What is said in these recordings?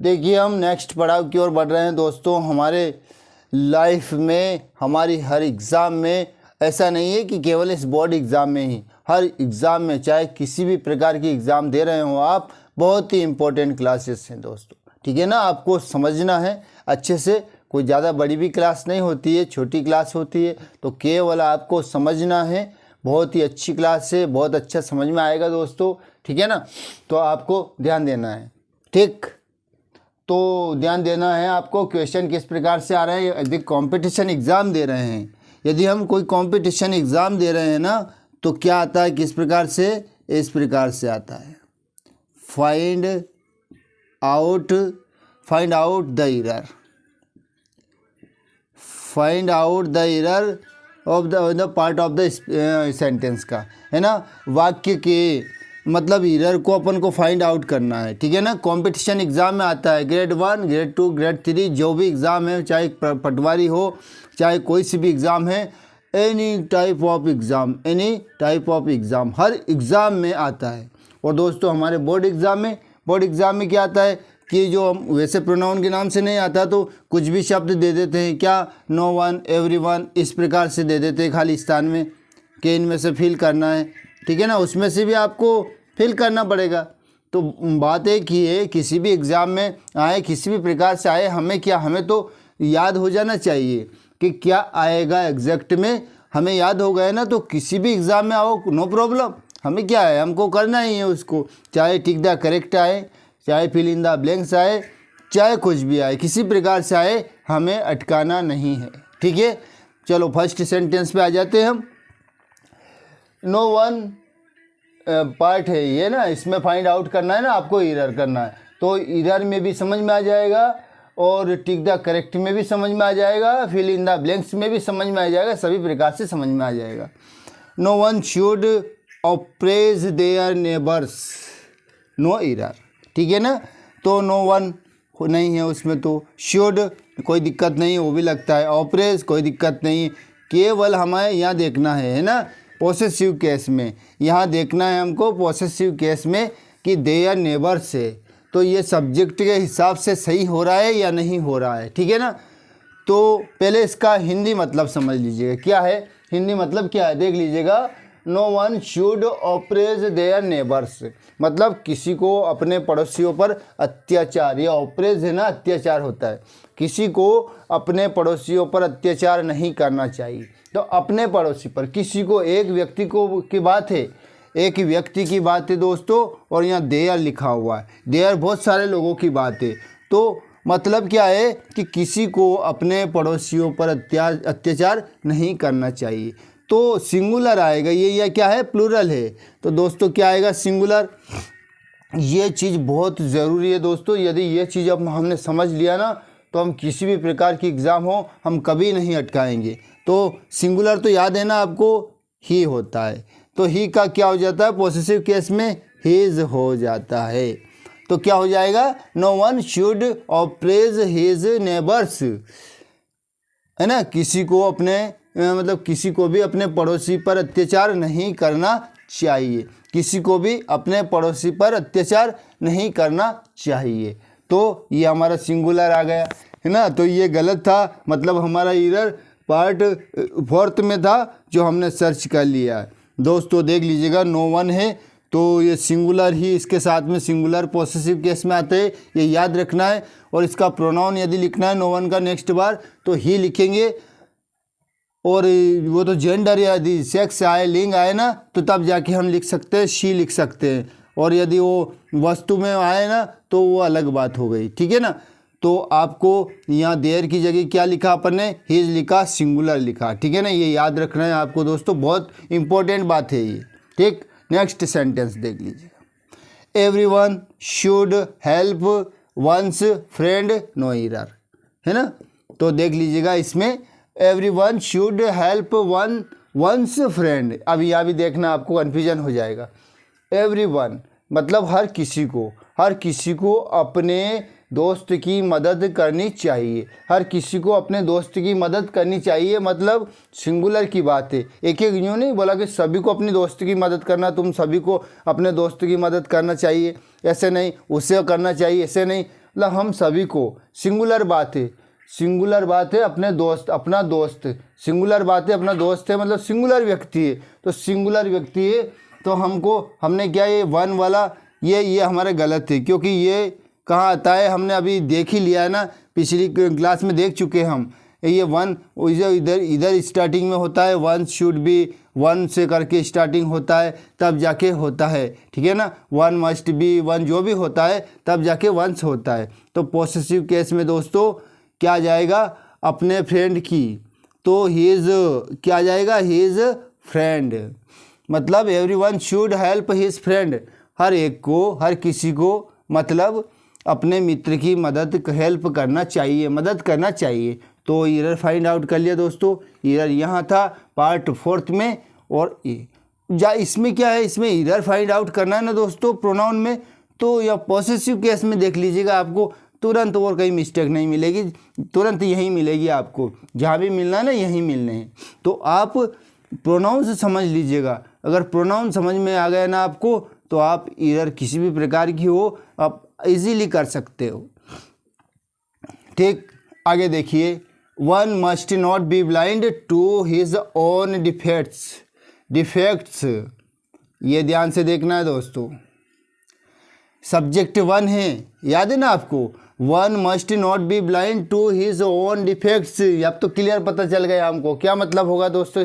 देखिए हम नेक्स्ट पड़ाव की ओर बढ़ रहे हैं दोस्तों। हमारे लाइफ में हमारी हर एग्ज़ाम में ऐसा नहीं है कि केवल इस बोर्ड एग्ज़ाम में ही, हर एग्ज़ाम में चाहे किसी भी प्रकार की एग्ज़ाम दे रहे हो आप, बहुत ही इम्पोर्टेंट क्लासेस हैं दोस्तों। ठीक है ना, आपको समझना है अच्छे से। कोई ज़्यादा बड़ी भी क्लास नहीं होती है, छोटी क्लास होती है, तो केवल आपको समझना है। बहुत ही अच्छी क्लास है, बहुत अच्छा समझ में आएगा दोस्तों। ठीक है ना, तो आपको ध्यान देना है। ठीक, तो ध्यान देना है आपको। क्वेश्चन किस प्रकार से आ रहे हैं, यदि कंपटीशन एग्ज़ाम दे रहे हैं, यदि हम कोई कंपटीशन एग्ज़ाम दे रहे हैं ना, तो क्या आता है, किस प्रकार से, इस प्रकार से आता है, find out the error, find out the error of the part of the sentence का, है ना, वाक्य के मतलब एरर को अपन को फाइंड आउट करना है। ठीक है ना, कंपटीशन एग्ज़ाम में आता है, ग्रेड 1, ग्रेड 2, ग्रेड 3, जो भी एग्ज़ाम है, चाहे पटवारी हो, चाहे कोई सी भी एग्ज़ाम है, any type of exam, her exam में आता है। और दोस्तों हमारे बोर्ड एग्ज़ाम में क्या आता है कि जो हम वैसे प्रोनाउन के नाम से नहीं आता, तो कुछ भी शब्द दे देते हैं, क्या, नो वन, एवरी वन, इस प्रकार से दे देते हैं खाली स्थान में कि इनमें से फिल करना है। ठीक है ना, उसमें से भी आपको फिल करना पड़ेगा। तो बात एक ही है, किसी भी एग्ज़ाम में आए, किसी भी प्रकार से आए, हमें तो याद हो जाना चाहिए कि क्या आएगा एग्जैक्ट में। हमें याद हो गया ना, तो किसी भी एग्ज़ाम में आओ, नो प्रॉब्लम। हमें क्या है, हमको करना ही है उसको, चाहे टिक द करेक्ट आए, चाहे फिल इन द ब्लैंक्स आए, चाहे कुछ भी आए, किसी प्रकार से आए, हमें अटकाना नहीं है। ठीक है, चलो फर्स्ट सेंटेंस पे आ जाते हैं हम। नो वन पार्ट है ये ना, इसमें फाइंड आउट करना है ना, आपको एरर करना है, तो एरर में भी समझ में आ जाएगा, और टिक द करेक्ट में भी समझ में आ जाएगा, फिल इन द ब्लैंक्स में भी समझ में आ जाएगा, सभी प्रकार से समझ में आ जाएगा। No one should oppress their neighbours, no error. ठीक है ना, तो नो वन नहीं है उसमें, तो शुड कोई दिक्कत नहीं, वो भी लगता है, ऑप्रेज कोई दिक्कत नहीं, केवल हमें यहाँ देखना है ना, पॉसेसिव केस में यहाँ देखना है हमको, पॉसेसिव केस में कि देयर नेबर्स से, तो ये सब्जेक्ट के हिसाब से सही हो रहा है या नहीं हो रहा है। ठीक है ना, तो पहले इसका हिंदी मतलब समझ लीजिएगा, क्या है हिंदी मतलब, क्या है देख लीजिएगा। No one should oppress their neighbours, मतलब किसी को अपने पड़ोसियों पर अत्याचार, या ऑप्रेज है ना, अत्याचार होता है, किसी को अपने पड़ोसियों पर अत्याचार नहीं करना चाहिए। तो अपने पड़ोसी पर, किसी को, एक व्यक्ति को की बात है, एक व्यक्ति की बात है दोस्तों, और यहाँ देयर लिखा हुआ है, देयर बहुत सारे लोगों की बात है, तो मतलब क्या है कि किसी को अपने पड़ोसियों पर अत्याचार नहीं करना चाहिए। तो सिंगुलर आएगा ये, या क्या है, प्लूरल है, तो दोस्तों क्या आएगा, सिंगुलर। ये चीज़ बहुत ज़रूरी है दोस्तों, यदि ये चीज़ अब हमने समझ लिया ना, तो हम किसी भी प्रकार की एग्ज़ाम हो, हम कभी नहीं अटकाएंगे। तो सिंगुलर तो याद है ना आपको, ही होता है, तो ही का क्या हो जाता है, पॉसेसिव केस में हिज हो जाता है। तो क्या हो जाएगा, no one should oppress his neighbours, है ना, किसी को अपने मतलब किसी को भी अपने पड़ोसी पर अत्याचार नहीं करना चाहिए, किसी को भी अपने पड़ोसी पर अत्याचार नहीं करना चाहिए। तो ये हमारा सिंगुलर आ गया, है ना, तो ये गलत था, मतलब हमारा एरर पार्ट 4 में था जो हमने सर्च कर लिया है। दोस्तों देख लीजिएगा, नो वन है, तो ये सिंगुलर ही इसके साथ में सिंगुलर पॉसेसिव केस में आते हैं, ये याद रखना है। और इसका प्रोनाउन यदि लिखना है नो वन का नेक्स्ट बार, तो ही लिखेंगे, और वो तो जेंडर यदि सेक्स आए, लिंग आए ना, तो तब जाके हम लिख सकते हैं, शी लिख सकते हैं, और यदि वो वस्तु में आए ना, तो वो अलग बात हो गई। ठीक है ना, तो आपको यहाँ देयर की जगह क्या लिखा अपन ने, हिज लिखा, सिंगुलर लिखा। ठीक है ना, ये याद रखना है आपको दोस्तों, बहुत इंपॉर्टेंट बात है ये। ठीक, नेक्स्ट सेंटेंस देख लीजिएगा, everyone should help one's friend, no error, है ना, तो देख लीजिएगा इसमें everyone should help one's friend. अब यहाँ भी देखना, आपको कन्फ्यूजन हो जाएगा। एवरीवन मतलब हर किसी को अपने दोस्त की मदद करनी चाहिए, हर किसी को अपने दोस्त की मदद करनी चाहिए, मतलब सिंगुलर की बात है। एक एक यूँ नहीं बोला कि सभी को अपनी दोस्त की मदद करना, तुम सभी को अपने दोस्त की मदद करना चाहिए, ऐसे नहीं, उसे करना चाहिए, ऐसे नहीं, मतलब हम सभी को, सिंगुलर बात है, सिंगुलर बात है, अपने दोस्त, अपना दोस्त, सिंगुलर बात है, अपना दोस्त है, मतलब सिंगुलर व्यक्ति है। तो सिंगुलर व्यक्ति है तो हमने क्या, ये वन वाला ये हमारा गलत है, क्योंकि ये कहाँ आता है, हमने अभी देख ही लिया है ना, पिछली क्लास में देख चुके हैं हम। ये वन इधर स्टार्टिंग में होता है, वन शुड बी, वन से करके स्टार्टिंग होता है तब जाके होता है, ठीक है ना। वन मस्ट बी, वन जो भी होता है तब जाके वंस होता है। तो पॉसेसिव केस में दोस्तों क्या आ जाएगा, अपने फ्रेंड की, तो ही इज़ क्या आ जाएगा, ही इज़ फ्रेंड, मतलब everyone should help his friend, हर एक को, हर किसी को मतलब अपने मित्र की मदद, हेल्प करना चाहिए, मदद करना चाहिए। तो एरर फाइंड आउट कर लिया दोस्तों, एरर यहाँ था पार्ट 4 में। और इसमें क्या है, इसमें एरर फाइंड आउट करना है ना दोस्तों प्रोनाउन में, तो या पॉसेसिव केस में देख लीजिएगा, आपको तुरंत और कहीं मिस्टेक नहीं मिलेगी, तुरंत यहीं मिलेगी आपको, जहाँ भी मिलना है ना यहीं मिलने हैं। तो आप प्रोनाउन से समझ लीजिएगा, अगर प्रोनाउन समझ में आ गया ना आपको, तो आप एरर किसी भी प्रकार की हो आप इजीली कर सकते हो। ठीक, आगे देखिए, one must not be blind to his own defects, ये ध्यान से देखना है दोस्तों। सब्जेक्ट वन है, याद है ना आपको, one must not be blind to his own defects. अब तो क्लियर पता चल गया हमको, क्या मतलब होगा दोस्तों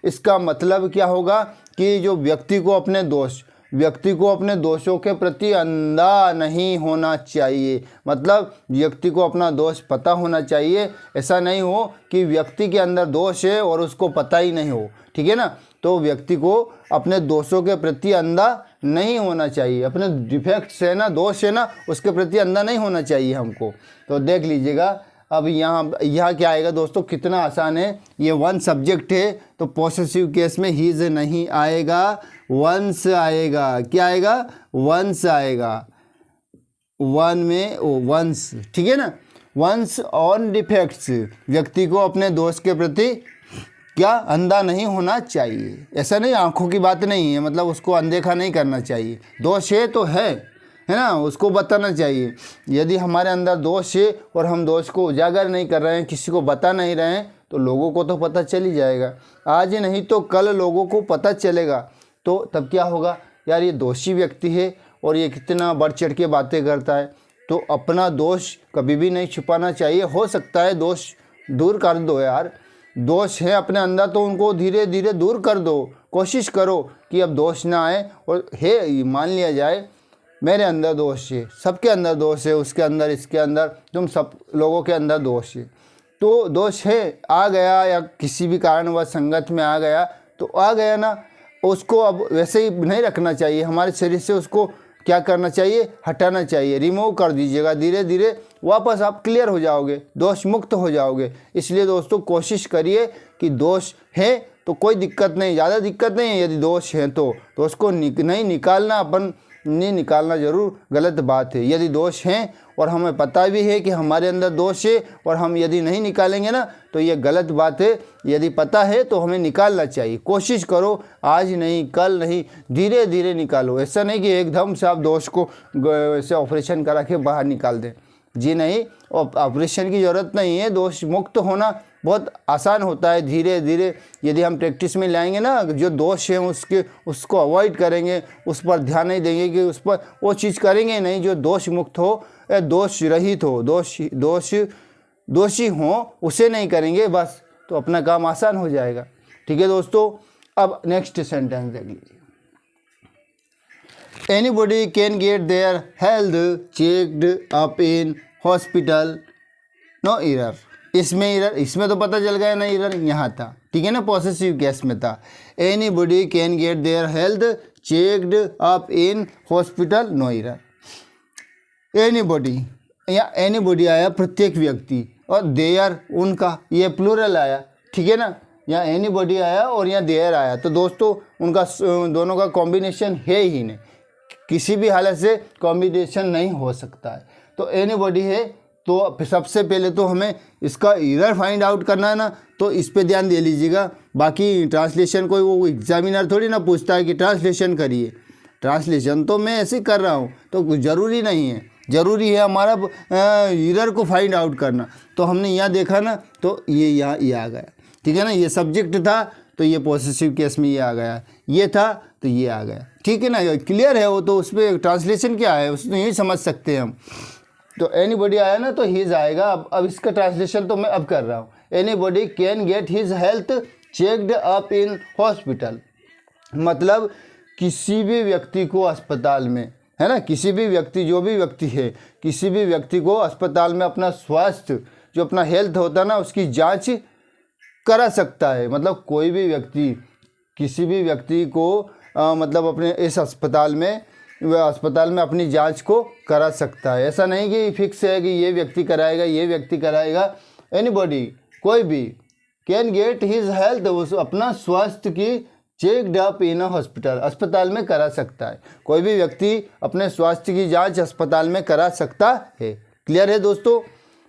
इसका मतलब क्या होगा कि जो व्यक्ति को अपने दोषों के प्रति अंधा नहीं होना चाहिए, मतलब व्यक्ति को अपना दोष पता होना चाहिए। ऐसा नहीं हो कि व्यक्ति के अंदर दोष है और उसको पता ही नहीं हो, ठीक है ना। तो व्यक्ति को अपने दोषों के प्रति अंधा नहीं होना चाहिए, अपने डिफेक्ट्स है ना, दोष है ना, उसके प्रति अंधा नहीं होना चाहिए हमको। तो देख लीजिएगा, अब यहाँ क्या आएगा दोस्तों, कितना आसान है। ये वन सब्जेक्ट है तो पॉसेसिव केस में हीज नहीं आएगा, वंस आएगा। क्या आएगा, वंस आएगा, वन में वंस, ठीक है ना। वंस ऑन डिफेक्ट्स, व्यक्ति को अपने दोष के प्रति क्या अंधा नहीं होना चाहिए। ऐसा नहीं, आंखों की बात नहीं है, मतलब उसको अनदेखा नहीं करना चाहिए। दोष है तो है ना, उसको बताना चाहिए। यदि हमारे अंदर दोष है और हम दोष को उजागर नहीं कर रहे हैं, किसी को बता नहीं रहे हैं, तो लोगों को तो पता चल ही जाएगा। आज नहीं तो कल लोगों को पता चलेगा, तो तब क्या होगा, यार ये दोषी व्यक्ति है और ये कितना बढ़ चढ़ के बातें करता है। तो अपना दोष कभी भी नहीं छुपाना चाहिए। हो सकता है दोष दूर कर दो यार, दोष है अपने अंदर तो उनको धीरे धीरे दूर कर दो, कोशिश करो कि अब दोष ना आए। और है, मान लिया जाए मेरे अंदर दोष है, सबके अंदर दोष है, उसके अंदर, इसके अंदर, तुम सब लोगों के अंदर दोष है, तो दोष है, आ गया या किसी भी कारणवश संगत में आ गया तो आ गया ना, उसको अब वैसे ही नहीं रखना चाहिए। हमारे शरीर से उसको क्या करना चाहिए, हटाना चाहिए, रिमूव कर दीजिएगा। धीरे धीरे वापस आप क्लियर हो जाओगे, दोष मुक्त हो जाओगे। इसलिए दोस्तों कोशिश करिए कि दोष है तो कोई दिक्कत नहीं, ज़्यादा दिक्कत नहीं है। यदि दोष है तो उसको नहीं निकालना, अपन नहीं निकालना जरूर गलत बात है। यदि दोष हैं और हमें पता भी है कि हमारे अंदर दोष है और हम यदि नहीं निकालेंगे ना तो ये गलत बात है। यदि पता है तो हमें निकालना चाहिए। कोशिश करो, आज नहीं कल नहीं, धीरे धीरे निकालो। ऐसा नहीं कि एकदम से आप दोष को ऐसे ऑपरेशन करा के बाहर निकाल दें, जी नहीं, ऑपरेशन की ज़रूरत नहीं है। दोष मुक्त होना बहुत आसान होता है। धीरे धीरे यदि हम प्रैक्टिस में लाएंगे ना, जो दोष है उसको अवॉइड करेंगे, उस पर ध्यान नहीं देंगे कि उस पर वो चीज़ करेंगे नहीं जो दोष मुक्त हो, दोष रहित हो, दोषी हो, उसे नहीं करेंगे बस, तो अपना काम आसान हो जाएगा। ठीक है दोस्तों, अब नेक्स्ट सेंटेंस देख लीजिए। Anybody can get their health checked up in hospital, no error. इसमें एरर, इसमें तो पता चल गया ना एरर यहाँ था, ठीक है ना, पॉसेसिव केस में था। Anybody can get their health checked up in hospital, no error. Anybody, या एनीबॉडी आया प्रत्येक व्यक्ति, और देयर उनका, ये प्लूरल आया, ठीक है ना। यहाँ एनीबॉडी आया और यहाँ देयर आया, तो दोस्तों उनका दोनों का कॉम्बिनेशन है ही नहीं, किसी भी हालत से कॉम्बिनेशन नहीं हो सकता है। तो एनीबॉडी है, तो सबसे पहले तो हमें इसका एरर फाइंड आउट करना है ना, तो इस पे ध्यान दे लीजिएगा। बाकी ट्रांसलेशन कोई वो एग्जामिनर थोड़ी ना पूछता है कि ट्रांसलेशन करिए, ट्रांसलेशन तो मैं ऐसे कर रहा हूँ, तो ज़रूरी नहीं है। ज़रूरी है हमारा एरर को फाइंड आउट करना। तो हमने यहाँ देखा ना, तो ये आ गया, ठीक है ना। ये सब्जेक्ट था तो ये पॉसेसिव केस में ये आ गया, ये था तो ये आ गया, ठीक है ना। क्लियर है वो, तो उस पर ट्रांसलेशन क्या है उसमें यही समझ सकते हैं हम। तो एनीबॉडी आया ना तो हिज आएगा। अब इसका ट्रांसलेशन तो मैं अब कर रहा हूँ। Anybody can get his health checked up in hospital, मतलब किसी भी व्यक्ति को अस्पताल में, है ना, किसी भी व्यक्ति, जो भी व्यक्ति है, किसी भी व्यक्ति को अस्पताल में अपना स्वास्थ्य, जो अपना हेल्थ होता है ना, उसकी जांच करा सकता है। मतलब कोई भी व्यक्ति किसी भी व्यक्ति को मतलब अपने इस अस्पताल में अपनी जांच को करा सकता है। ऐसा नहीं कि फिक्स है कि ये व्यक्ति कराएगा, ये व्यक्ति कराएगा। एनीबॉडी, कोई भी, कैन गेट हिज हेल्थ, उस अपना स्वास्थ्य की checked up in a hospital, अस्पताल में करा सकता है। कोई भी व्यक्ति अपने स्वास्थ्य की जांच अस्पताल में करा सकता है। क्लियर है दोस्तों,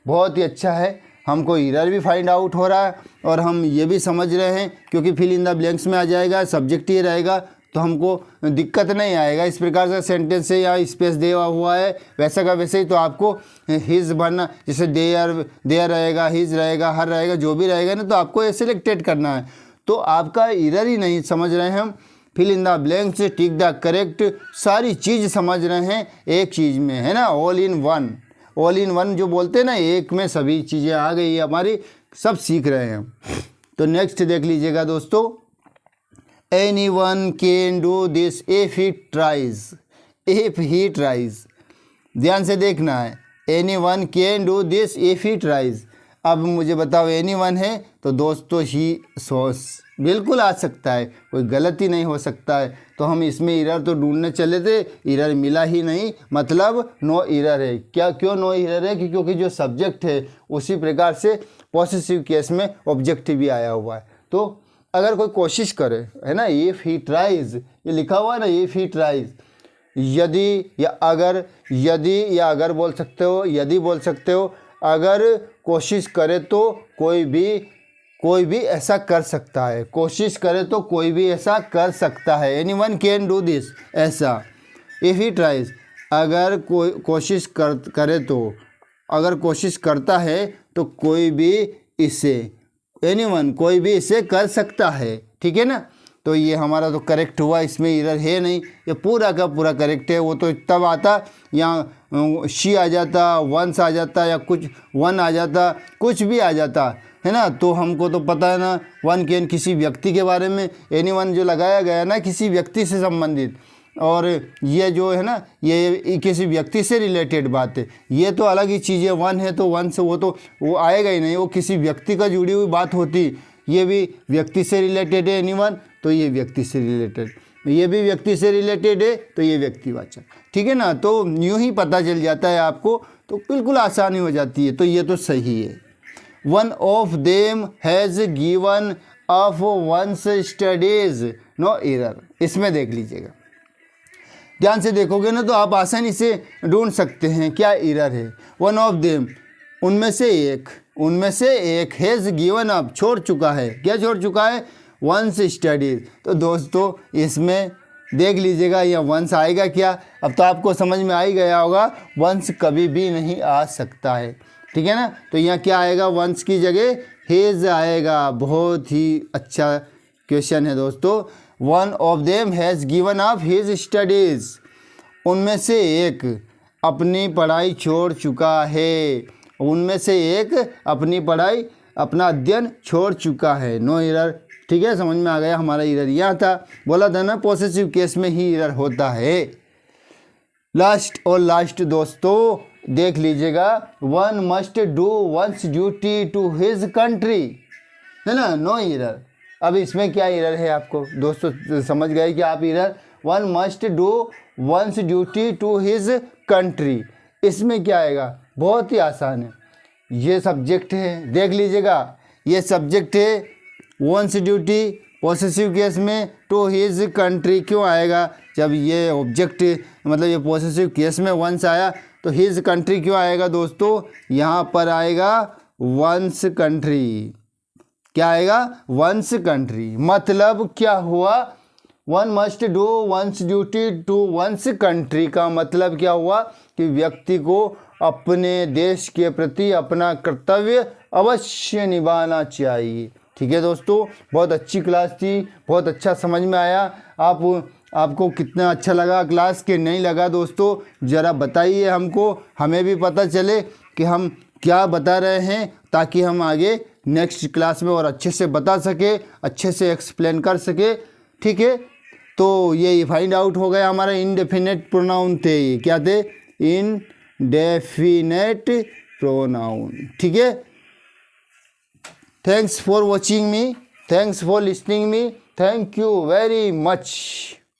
बहुत ही अच्छा है। हमको एरर भी फाइंड आउट हो रहा है और हम ये भी समझ रहे हैं, क्योंकि फिल इन द ब्लैंक्स में आ जाएगा, सब्जेक्ट ही रहेगा, तो हमको दिक्कत नहीं आएगा। इस प्रकार से सेंटेंस से या स्पेस दिया हुआ है वैसा का वैसे ही, तो आपको हिज भरना, जैसे देयर रहेगा, हिज रहेगा, हर रहेगा, जो भी रहेगा ना, तो आपको ये सिलेक्टेड करना है। तो आपका एरर ही नहीं समझ रहे हैं हम, fill in the blanks, tick the correct, सारी चीज़ समझ रहे हैं एक चीज़ में, है ना, all in one. All in one जो बोलते हैं ना, एक में सभी चीज़ें आ गई है हमारी, सब सीख रहे हैं। तो नेक्स्ट देख लीजिएगा दोस्तों, anyone can do this if he tries, if he tries, ध्यान से देखना है। Anyone can do this if he tries. अब मुझे बताओ, एनीवन है तो दोस्तों ही सोस बिल्कुल आ सकता है, कोई गलती नहीं हो सकता है। तो हम इसमें एरर तो ढूंढने चले थे, एरर मिला ही नहीं, मतलब नो एरर है। क्या, क्यों नो एरर है? क्योंकि जो सब्जेक्ट है उसी प्रकार से पॉसेसिव केस में ऑब्जेक्ट भी आया हुआ है। तो अगर कोई कोशिश करे, है ना, इफ़ ही ट्राइज, ये लिखा हुआ है ना, इफ़ ही ट्राइज, यदि या अगर, यदि या अगर बोल सकते हो, यदि बोल सकते हो। अगर कोशिश करे तो कोई भी ऐसा कर सकता है, कोशिश करे तो कोई भी ऐसा कर सकता है। एनीवन कैन डू दिस, ऐसा। इफ़ ही ट्राइज, अगर कोई कोशिश करे तो, अगर कोशिश करता है तो कोई भी इसे, एनीवन, कोई भी इसे कर सकता है, ठीक है ना। तो ये हमारा तो करेक्ट हुआ, इसमें एरर है नहीं, ये पूरा का पूरा करेक्ट है। वो तो तब आता यहाँ शी आ जाता, वंस आ जाता, या कुछ वन आ जाता, कुछ भी आ जाता, है ना। तो हमको तो पता है ना, वन कैन किसी व्यक्ति के बारे में, एनीवन जो लगाया गया ना, किसी व्यक्ति से संबंधित, और ये जो है ना, ये किसी व्यक्ति से रिलेटेड बात है। ये तो अलग ही चीज़ है, वन है तो वन से वो आएगा ही नहीं, वो किसी व्यक्ति का जुड़ी हुई बात होती। ये भी व्यक्ति से रिलेटेड है एनीवन, तो ये व्यक्ति से रिलेटेड, ये भी व्यक्ति से रिलेटेड है, तो ये व्यक्तिवाचक, ठीक है ना। तो यूँ ही पता चल जाता है आपको, तो बिल्कुल आसानी हो जाती है। तो ये तो सही है। One of them has given of one's studies, no error. इसमें देख लीजिएगा, ध्यान से देखोगे ना तो आप आसानी से ढूंढ सकते हैं क्या एरर है। वन ऑफ देम, उनमें से एक हैज़ गिवन अप, छोड़ चुका है। क्या छोड़ चुका है? One's studies. तो दोस्तों इसमें देख लीजिएगा, यह वंस आएगा क्या? अब तो आपको समझ में आ ही गया होगा, वंस कभी भी नहीं आ सकता है, ठीक है ना। तो यहाँ क्या आएगा? वंस की जगह हैज़ आएगा। बहुत ही अच्छा क्वेश्चन है दोस्तों। One of them has given up his studies, उनमें से एक अपनी पढ़ाई छोड़ चुका है। उनमें से एक अपनी पढ़ाई, अपना अध्ययन छोड़ चुका है। नो एरर, ठीक है, समझ में आ गया। हमारा एरर यहाँ था, बोला था ना पॉसेसिव केस में ही एरर होता है। लास्ट दोस्तों देख लीजिएगा, one must do one's duty to his country, है ना, नो एरर। अब इसमें क्या एरर है आपको दोस्तों समझ गए कि आप error, one must do one's duty to his country, इसमें क्या आएगा? बहुत ही आसान है। ये सब्जेक्ट है, देख लीजिएगा, ये सब्जेक्ट है, वंस ड्यूटी पॉसेसिव केस में टू हिज कंट्री क्यों आएगा? जब ये ऑब्जेक्ट मतलब ये पॉसेसिव केस में वंस आया तो हिज कंट्री क्यों आएगा दोस्तों? यहाँ पर आएगा वंस कंट्री। क्या आएगा? One's country. मतलब क्या हुआ? One must do one's duty to one's country का मतलब क्या हुआ कि व्यक्ति को अपने देश के प्रति अपना कर्तव्य अवश्य निभाना चाहिए। ठीक है दोस्तों, बहुत अच्छी क्लास थी, बहुत अच्छा समझ में आया। आपको कितना अच्छा लगा क्लास के नहीं लगा दोस्तों, ज़रा बताइए हमको, हमें भी पता चले कि हम क्या बता रहे हैं, ताकि हम आगे नेक्स्ट क्लास में और अच्छे से बता सके, अच्छे से एक्सप्लेन कर सके। ठीक है, तो ये फाइंड आउट हो गया हमारा इंडेफिनेट प्रोनाउन थे। ये क्या थे? Indefinite pronoun. ठीक है, thanks for watching me, thanks for listening me, thank you very much.